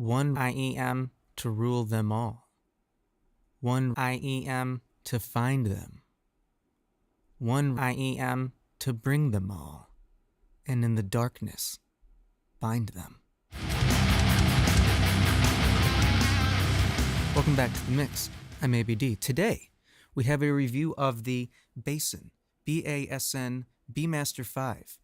One 𝗖𝗵𝗿𝗀 to rule them all. One 𝗖𝗵𝗿 to find them. One 𝗖𝗵𝗿 to bring them all, and in the darkness, bind them. Welcome back to The Mix. I'm 𝗵𝗶𝗶𝗀. Today, we have a review of the BASN Bmaster5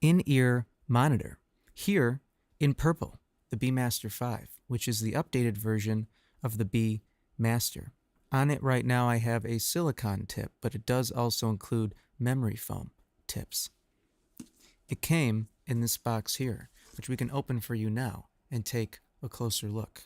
in-ear monitor. Here, in purple, the Bmaster5, which is the updated version of the Bmaster. On it right now I have a silicone tip, but it does also include memory foam tips. It came in this box here, which we can open for you now and take a closer look.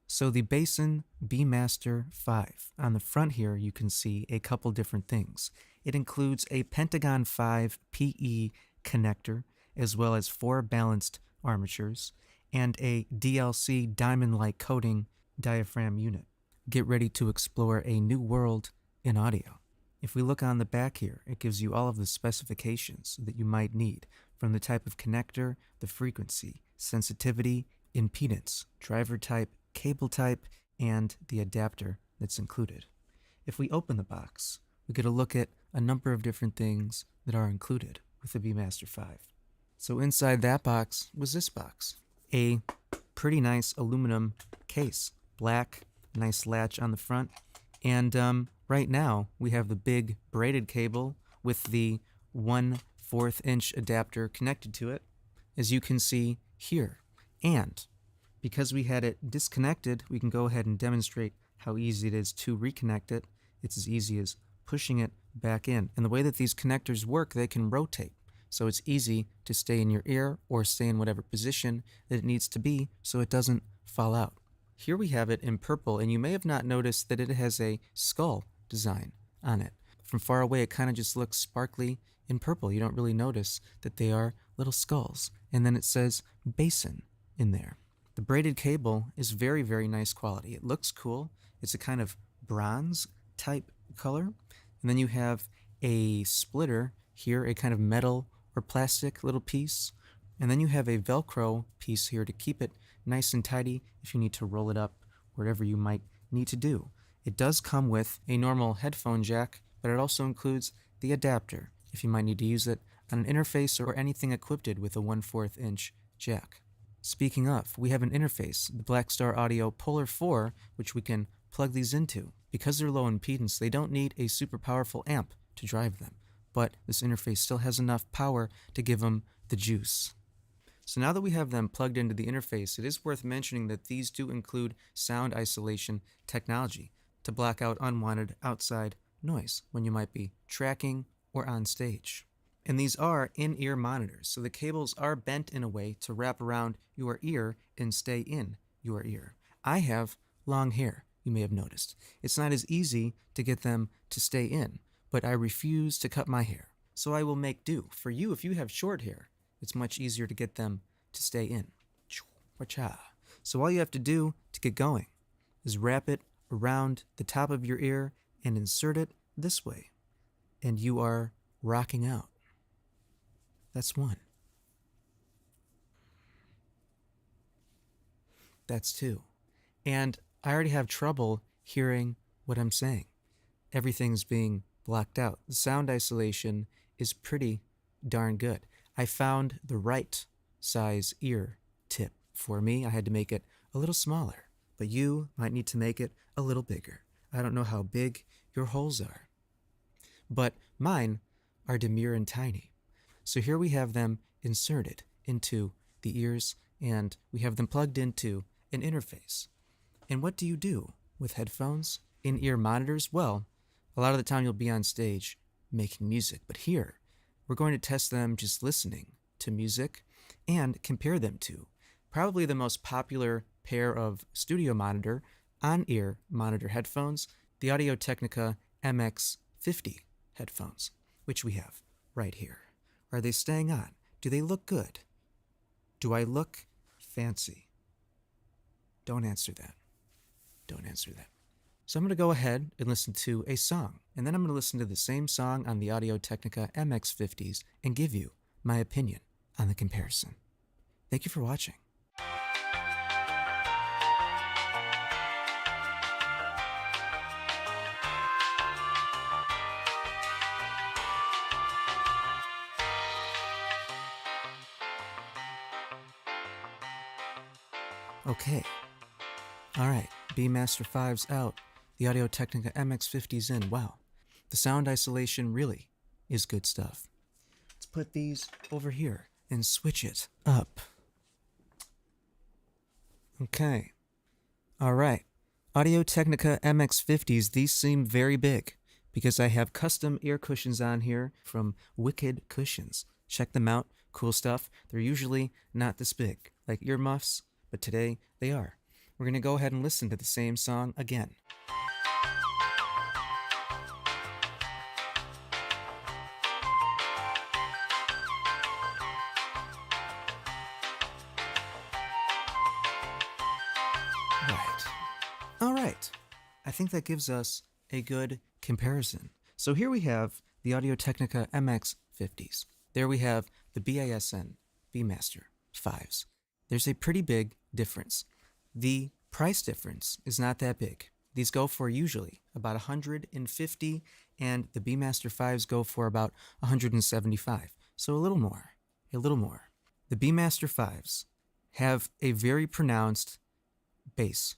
So the BASN Bmaster5. On the front here you can see a couple different things. It includes a Pentagon 5 PE connector, as well as 4 balanced armatures, and a DLC diamond-like coating diaphragm unit. Get ready to explore a new world in audio. If we look on the back here, it gives you all of the specifications that you might need, from the type of connector, the frequency, sensitivity, impedance, driver type, cable type, and the adapter that's included. If we open the box, we get a look at a number of different things that are included with the Bmaster5. So inside that box was this box. A pretty nice aluminum case. Black, nice latch on the front. And right now we have the big braided cable with the 1/4 inch adapter connected to it, as you can see here. And because we had it disconnected, we can go ahead and demonstrate how easy it is to reconnect it. It's as easy as pushing it back in. And the way that these connectors work, they can rotate. So it's easy to stay in your ear or stay in whatever position that it needs to be so it doesn't fall out. Here we have it in purple, and you may have not noticed that it has a skull design on it. From far away, it kind of just looks sparkly in purple. You don't really notice that they are little skulls. And then it says BASN in there. The braided cable is very, very nice quality. It looks cool. It's a kind of bronze type color. And then you have a splitter here, a kind of metal or plastic little piece. And then you have a Velcro piece here to keep it nice and tidy if you need to roll it up, whatever you might need to do. It does come with a normal headphone jack, but it also includes the adapter if you might need to use it on an interface or anything equipped with a 1/4 inch jack. Speaking of, we have an interface, the Blackstar Audio Polar 4, which we can plug these into. Because they're low impedance, they don't need a super powerful amp to drive them, but this interface still has enough power to give them the juice. So now that we have them plugged into the interface, it is worth mentioning that these do include sound isolation technology to block out unwanted outside noise when you might be tracking or on stage. And these are in-ear monitors, so the cables are bent in a way to wrap around your ear and stay in your ear. I have long hair, you may have noticed. It's not as easy to get them to stay in, but I refuse to cut my hair, so I will make do. For you, if you have short hair, it's much easier to get them to stay in. So all you have to do to get going is wrap it around the top of your ear and insert it this way, and you are rocking out. That's one. That's two. And I already have trouble hearing what I'm saying. Everything's being blocked out. The sound isolation is pretty darn good. I found the right size ear tip for me. I had to make it a little smaller, but you might need to make it a little bigger. I don't know how big your holes are, but mine are demure and tiny. So here we have them inserted into the ears, and we have them plugged into an interface. And what do you do with headphones, in-ear monitors? Well, a lot of the time you'll be on stage making music, but here we're going to test them just listening to music and compare them to probably the most popular pair of studio monitor on-ear monitor headphones, the Audio-Technica MX50 headphones, which we have right here. Are they staying on? Do they look good? Do I look fancy? Don't answer that. Don't answer that. So I'm going to go ahead and listen to a song, and then I'm going to listen to the same song on the Audio-Technica MX50s and give you my opinion on the comparison. Thank you for watching. Okay. All right, Bmaster5's out. The Audio-Technica MX50's in. Wow. The sound isolation really is good stuff. Let's put these over here and switch it up. Okay. All right. Audio-Technica MX50s, these seem very big because I have custom ear cushions on here from Wicked Cushions. Check them out. Cool stuff. They're usually not this big, like earmuffs, but today they are. We're going to go ahead and listen to the same song again. Right. All right. I think that gives us a good comparison. So here we have the Audio-Technica MX50s. There we have the BASN Bmaster5s. There's a pretty big difference. The price difference is not that big. These go for usually about $150, and the Bmaster5s go for about $175. So a little more. The Bmaster5s have a very pronounced bass.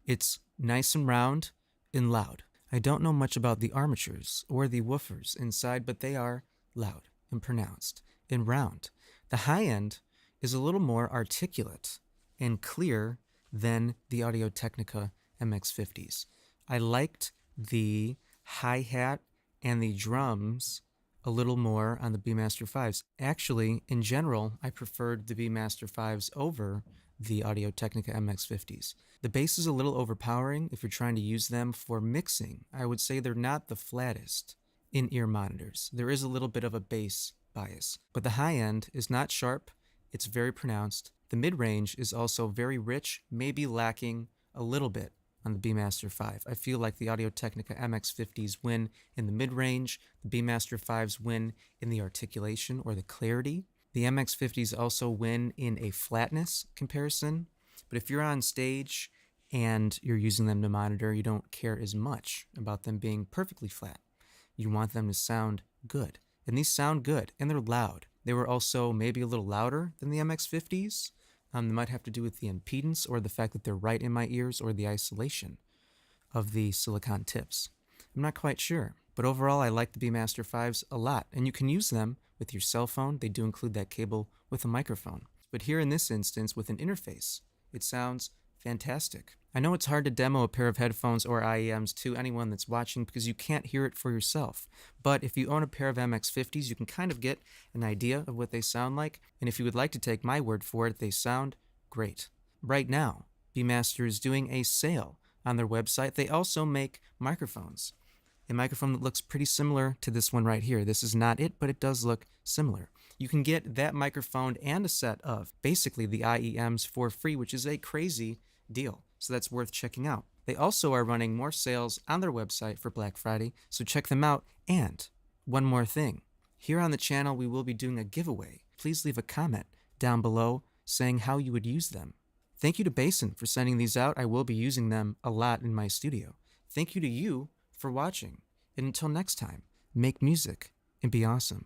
It's nice and round and loud. I don't know much about the armatures or the woofers inside, but they are loud and pronounced and round. The high end is a little more articulate and clear than the Audio-Technica MX50s. I liked the hi-hat and the drums a little more on the Bmaster5s. Actually, in general, I preferred the Bmaster5s over the Audio-Technica MX50s. The bass is a little overpowering if you're trying to use them for mixing. I would say they're not the flattest in-ear monitors. There is a little bit of a bass bias, but the high end is not sharp. It's very pronounced. The mid-range is also very rich, maybe lacking a little bit on the Bmaster5. I feel like the Audio-Technica MX50s win in the mid-range. The Bmaster5s win in the articulation or the clarity. The MX50s also win in a flatness comparison. But if you're on stage and you're using them to monitor, you don't care as much about them being perfectly flat. You want them to sound good. And these sound good, and they're loud. They were also maybe a little louder than the MX50s. They might have to do with the impedance or the fact that they're right in my ears or the isolation of the silicone tips. I'm not quite sure, but overall I like the Bmaster5s a lot, and you can use them with your cell phone. They do include that cable with a microphone. But here in this instance, with an interface, it sounds fantastic. I know it's hard to demo a pair of headphones or IEMs to anyone that's watching because you can't hear it for yourself. But if you own a pair of MX50s, you can kind of get an idea of what they sound like. And if you would like to take my word for it, they sound great. Right now, Bmaster is doing a sale on their website. They also make microphones. A microphone that looks pretty similar to this one right here. This is not it, but it does look similar. You can get that microphone and a set of basically the IEMs for free, which is a crazy deal. So that's worth checking out. They also are running more sales on their website for Black Friday, so check them out. And one more thing. Here on the channel, we will be doing a giveaway. Please leave a comment down below saying how you would use them. Thank you to BASN for sending these out. I will be using them a lot in my studio. Thank you to you for watching. And until next time, make music and be awesome.